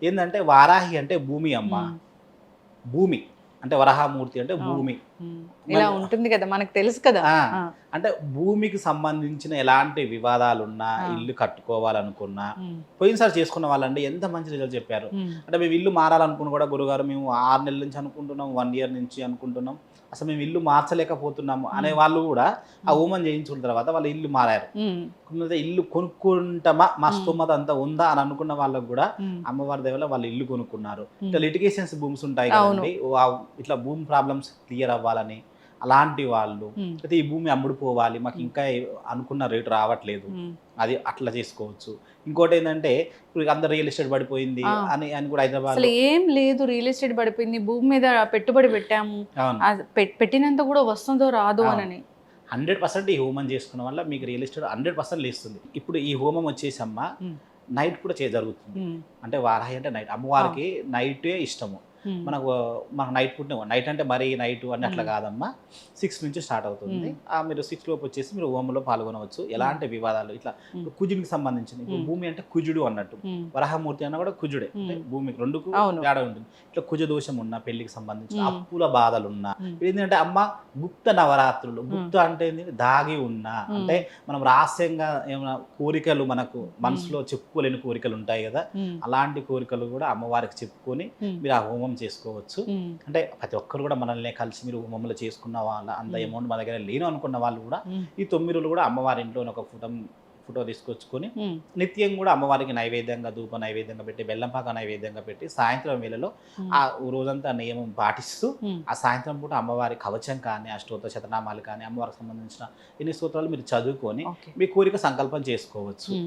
ఏంటంటే వారాహి అంటే భూమి అమ్మ. ఉమ్, భూమి అంటే వరాహమూర్తి అంటే అవును. భూమి. ఉమ్, ఇలా ఉంటుంది కదా, మనకు తెలుసు కదా. ఆ! ఆ, అంటే భూమికి సంబంధించిన ఎలాంటి వివాదాలున్నా, ఆ, ఇల్లు కట్టుకోవాలనుకున్నా, ఉమ్, పోయినసారి చేసుకున్న వాళ్ళండి ఎంత మంచి రిజల్ట్ చెప్పారు. ఉమ్, అంటే మేము ఇల్లు మారాలనుకుని కూడా గురుగారు మేము 6 నెలల నుంచి అనుకుంటున్నాం, 1 ఇయర్ నుంచి అనుకుంటున్నాం. అసలు మేము ఇల్లు మార్చలేకపోతున్నాము అనే ఉమ్, వాళ్ళు కూడా ఆ ఉమ్, హోమం చేయించుకున్న తర్వాత వాళ్ళ ఇల్లు మారారు. ఉమ్, కొంత ఇల్లు కొనుక్కుంటామా, మా ఉమ్, స్తోమత అంతా ఉందా అని అనుకున్న వాళ్ళకు కూడా ఉమ్, అమ్మవారి దయ వల్ల వాళ్ళు ఇల్లు కొనుక్కున్నారు. ఇట్లా ఉమ్, లిటిగేషన్స్ భూమ్స్ ఉంటాయి అవును. కదండి. ఇట్లా భూమి ప్రాబ్లమ్స్ క్లియర్ అవ్వాలని అలాంటి వాళ్ళు ఉమ్, అయితే ఈ భూమి అమ్ముడుపోవాలి, మాకు ఇంకా అనుకున్న రేటు రావట్లేదు, ఉమ్, అది అట్లా చేసుకోవచ్చు. ఇంకోటి ఏంటంటే ఇప్పుడు అందరు రియల్ ఎస్టేట్ పడిపోయింది ఆ. అని అని కూడా అసలు హైదరాబాద్లో. ఏం లేదు, రియల్ ఎస్టేట్ పడిపోయింది, భూమి మీద పెట్టుబడి పెట్టాము, అవును, అది పెట్టినంత కూడా వస్తుందో రాదు అవును. అని. 100% ఈ హోమం చేసుకున్న వల్ల మీకు రియల్ ఎస్టేట్ 100% లేస్తుంది. ఇప్పుడు ఈ హోమం వచ్చేసి అమ్మ ఉమ్, నైట్ కూడా జరుగుతుంది. ఉమ్, అంటే వారాహి అంటే నైట్, అమ్మవారికి నైటే ఇష్టము. ఉమ్, మనకు నైట్ పూట నైట్ అంటే మరీ నైట్ అని అట్లా ఉమ్, కాదమ్మా. 6 నుంచి స్టార్ట్ అవుతుంది. ఉమ్, మీరు 6 లోపు వచ్చేసి మీరు హోమంలో పాల్గొనవచ్చు. ఉమ్, ఎలాంటి వివాదాలు ఇట్లా ఉమ్, కుజుడికి సంబంధించింది. ఇప్పుడు ఉమ్, భూమి అంటే కుజుడు అన్నట్టు, ఉమ్, వరాహమూర్తి అన్న కూడా కుజుడే. అంటే ఉమ్, భూమికి రెండుకు అవును. తేడా ఉంటుంది. ఇట్లా కుజ దోషం ఉన్న, పెళ్లికి సంబంధించిన ఉమ్, అప్పుల బాధలున్నా, ఉమ్, ఏంటంటే అమ్మ గుప్త నవరాత్రులు. ఉమ్, గుప్త అంటే ఏంది? దాగి ఉన్నా, ఉమ్, అంటే మనం రహస్యంగా ఏమైనా కోరికలు మనకు ఉమ్, మనసులో చెప్పుకోలేని కోరికలు ఉంటాయి కదా, ఉమ్, అలాంటి కోరికలు కూడా అమ్మవారికి చెప్పుకొని ఉమ్, మీరు ఆ హోమం చేసుకోవచ్చు. ఉమ్, అంటే ప్రతి ఒక్కరు కూడా మనల్ని కలిసి మీరు హోమంలో చేసుకున్న వాళ్ళ అంత ఉమ్, అమౌంట్ మా దగ్గర లేను అనుకున్న వాళ్ళు కూడా ఉమ్, ఈ 9 రోజులు కూడా అమ్మవారి ఇంట్లో ఒక ఫోటో తీసుకొచ్చుకొని ఉమ్, నిత్యం కూడా అమ్మవారికి నైవేద్యంగా ధూప నైవేద్యంగా పెట్టి, బెల్లంపాక నైవేద్యంగా పెట్టి, సాయంత్రం వేళలో ఉమ్, ఆ రోజంతా నియమం పాటిస్తూ ఉమ్, ఆ సాయంత్రం పూట అమ్మవారి కవచం కానీ, అష్టోత్తర శతనామాలు కానీ, అమ్మవారికి సంబంధించిన ఎన్ని స్తోత్రాలు మీరు చదువుకొని ఓకే. మీ కోరిక సంకల్పం చేసుకోవచ్చు. ఉమ్.